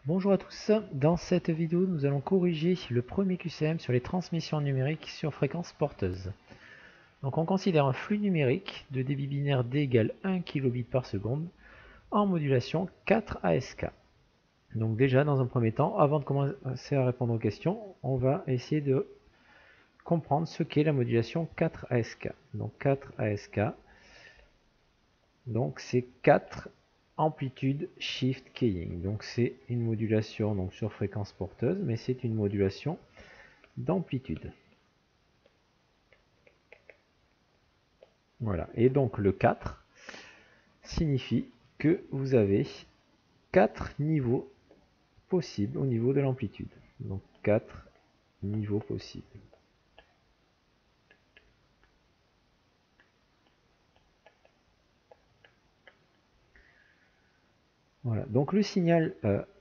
Bonjour à tous, dans cette vidéo nous allons corriger le premier QCM sur les transmissions numériques sur fréquence porteuse. Donc on considère un flux numérique de débit binaire D égale 1 kilobit par seconde en modulation 4 ASK. Donc déjà dans un premier temps, avant de commencer à répondre aux questions, on va essayer de comprendre ce qu'est la modulation 4 ASK. Donc 4 ASK, donc c'est 4 amplitude shift keying. Donc c'est une modulation donc sur fréquence porteuse, mais c'est une modulation d'amplitude. Voilà. Et donc le 4 signifie que vous avez 4 niveaux possibles au niveau de l'amplitude. Donc 4 niveaux possibles. Voilà. Donc le signal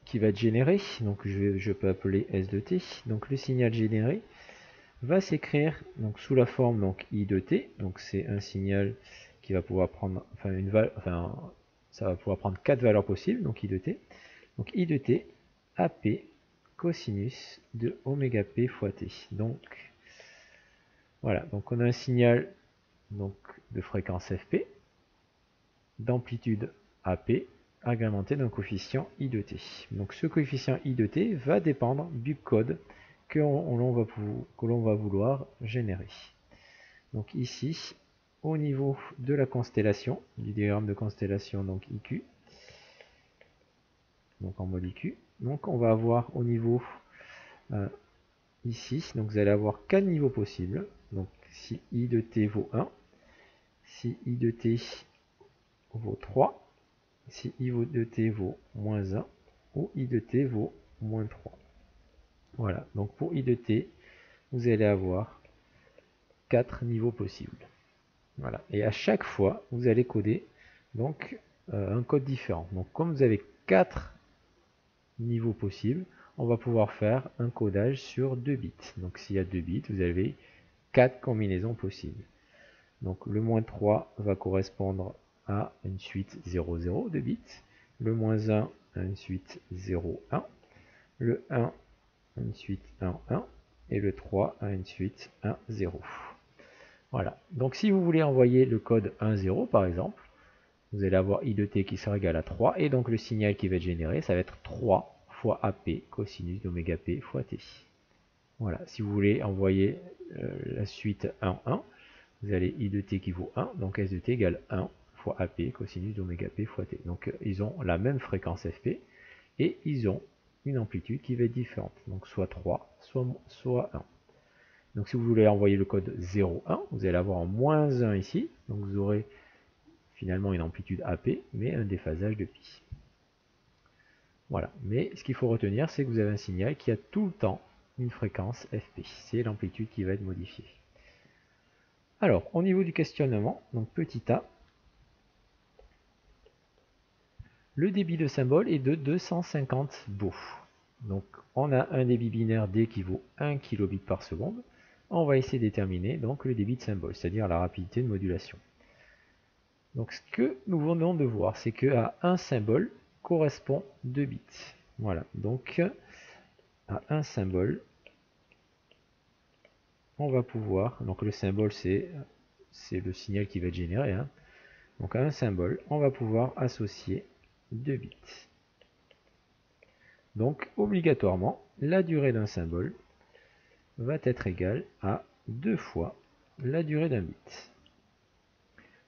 qui va être généré, donc je peux appeler S de t. Donc le signal généré va s'écrire donc sous la forme donc I de t. Donc c'est un signal qui va pouvoir prendre, ça va pouvoir prendre 4 valeurs possibles, donc I de t. Donc I de t, AP cosinus de oméga p fois t. Donc voilà, donc on a un signal donc de fréquence fp, d'amplitude AP, agrémenté d'un coefficient I de t. Donc ce coefficient I de t va dépendre du code que l'on va vouloir générer. Donc ici, au niveau de la constellation, du diagramme de constellation, donc IQ, donc en mode IQ, donc on va avoir au niveau ici, donc vous allez avoir 4 niveaux possibles. Donc si I de t vaut 1, si I de t vaut 3, si I de t vaut moins 1, ou I de t vaut moins 3. Voilà, donc pour I de t, vous allez avoir 4 niveaux possibles. Voilà, et à chaque fois, vous allez coder donc un code différent. Donc comme vous avez 4 niveaux possibles, on va pouvoir faire un codage sur 2 bits. Donc s'il y a 2 bits, vous avez 4 combinaisons possibles. Donc le moins 3 va correspondre à une suite 0,0 de bits, le moins 1 à une suite 0,1, le 1 à une suite 1,1 et le 3 à une suite 1,0. Voilà, donc si vous voulez envoyer le code 1,0 par exemple, vous allez avoir I de t qui sera égal à 3, et donc le signal qui va être généré, ça va être 3 fois AP cosinus d'oméga p fois t. Voilà, si vous voulez envoyer la suite 1,1, vous avez I de t qui vaut 1, donc S de t égale 1 fois AP cosinus d'oméga p fois t. Donc ils ont la même fréquence fp, et ils ont une amplitude qui va être différente, donc soit 3, soit 1. Donc si vous voulez envoyer le code 0,1, vous allez avoir en moins 1 ici, donc vous aurez finalement une amplitude AP, mais un déphasage de pi. Voilà, mais ce qu'il faut retenir, c'est que vous avez un signal qui a tout le temps une fréquence fp, c'est l'amplitude qui va être modifiée. Alors, au niveau du questionnement, donc petit a, le débit de symbole est de 250 baux. Donc on a un débit binaire D qui vaut 1 kilobit par seconde. On va essayer de déterminer donc le débit de symbole, c'est-à-dire la rapidité de modulation. Donc ce que nous venons de voir, c'est qu'à un symbole correspond 2 bits. Voilà, donc à un symbole, on va pouvoir, donc le symbole c'est le signal qui va être généré, hein. Donc à un symbole, on va pouvoir associer 2 bits. Donc obligatoirement, la durée d'un symbole va être égale à 2 fois la durée d'un bit.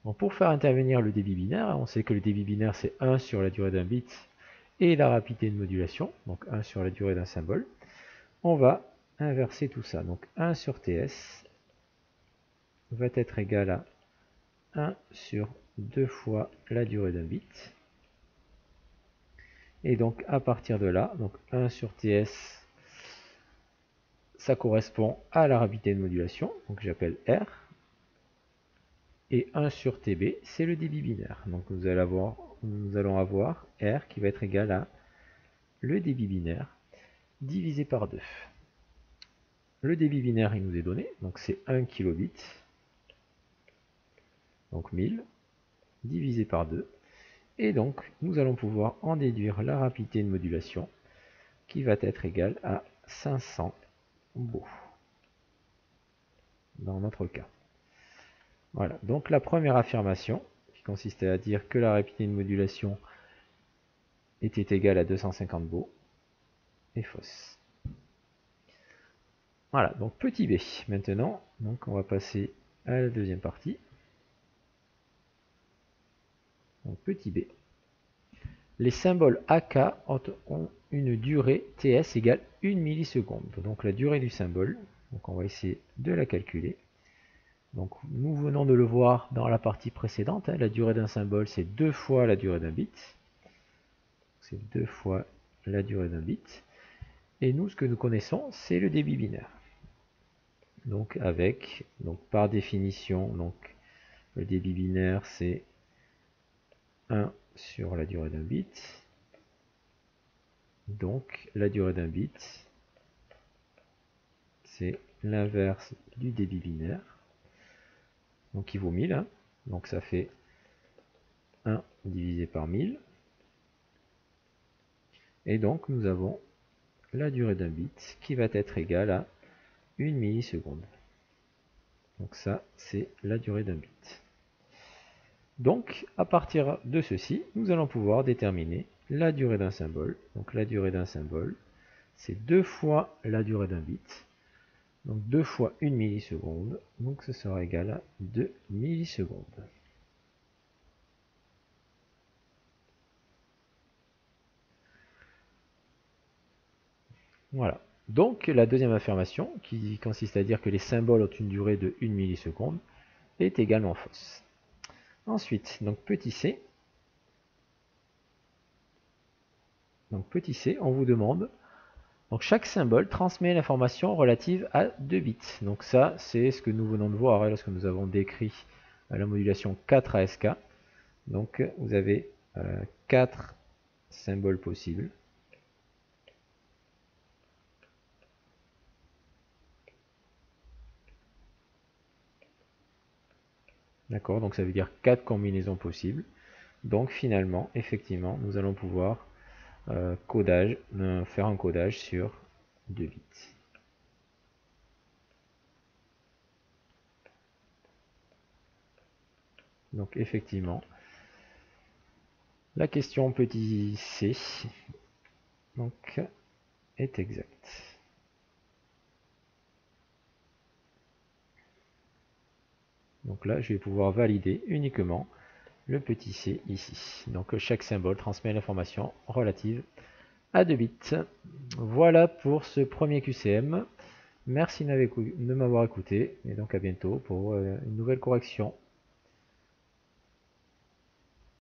Donc pour faire intervenir le débit binaire, on sait que le débit binaire c'est 1 sur la durée d'un bit et la rapidité de modulation, donc 1 sur la durée d'un symbole. On va inverser tout ça. Donc 1 sur ts va être égal à 1 sur 2 fois la durée d'un bit. Et donc à partir de là, donc 1 sur ts, ça correspond à la rapidité de modulation, donc j'appelle R. Et 1 sur tb, c'est le débit binaire. Donc nous allons avoir R qui va être égal à le débit binaire divisé par 2. Le débit binaire, il nous est donné, donc c'est 1 kilobit, donc 1000, divisé par 2. Et donc, nous allons pouvoir en déduire la rapidité de modulation. qui va être égal à 500 baux dans notre cas. Voilà, donc la première affirmation qui consistait à dire que la rapidité de modulation était égale à 250 baux est fausse. Voilà, donc petit b. Maintenant, donc on va passer à la deuxième partie. Donc petit b. Les symboles AK ont une durée TS égale 1 milliseconde. Donc la durée du symbole, donc on va essayer de la calculer. Donc nous venons de le voir dans la partie précédente, la durée d'un symbole c'est 2 fois la durée d'un bit. C'est 2 fois la durée d'un bit. Et nous, ce que nous connaissons, c'est le débit binaire. Donc par définition, donc le débit binaire c'est 1 sur la durée d'un bit. Donc la durée d'un bit, c'est l'inverse du débit binaire. Donc il vaut 1000. Hein. Donc ça fait 1 divisé par 1000. Et donc nous avons la durée d'un bit qui va être égale à 1 milliseconde. Donc ça, c'est la durée d'un bit. Donc, à partir de ceci, nous allons pouvoir déterminer la durée d'un symbole. Donc la durée d'un symbole, c'est 2 fois la durée d'un bit. Donc 2 fois 1 milliseconde. Donc ce sera égal à 2 millisecondes. Voilà. Donc la deuxième affirmation, qui consiste à dire que les symboles ont une durée de 1 milliseconde, est également fausse. Ensuite, donc petit c. Donc petit c, on vous demande, donc chaque symbole transmet l'information relative à 2 bits. Donc ça, c'est ce que nous venons de voir lorsque nous avons décrit la modulation 4 ASK. Donc vous avez 4 symboles possibles. D'accord, donc ça veut dire 4 combinaisons possibles. Donc finalement, effectivement, nous allons pouvoir faire un codage sur 2 bits. Donc effectivement, la question petit c donc, est exacte. Donc là, je vais pouvoir valider uniquement le petit c ici. Donc chaque symbole transmet l'information relative à 2 bits. Voilà pour ce premier QCM. Merci de m'avoir écouté et donc à bientôt pour une nouvelle correction.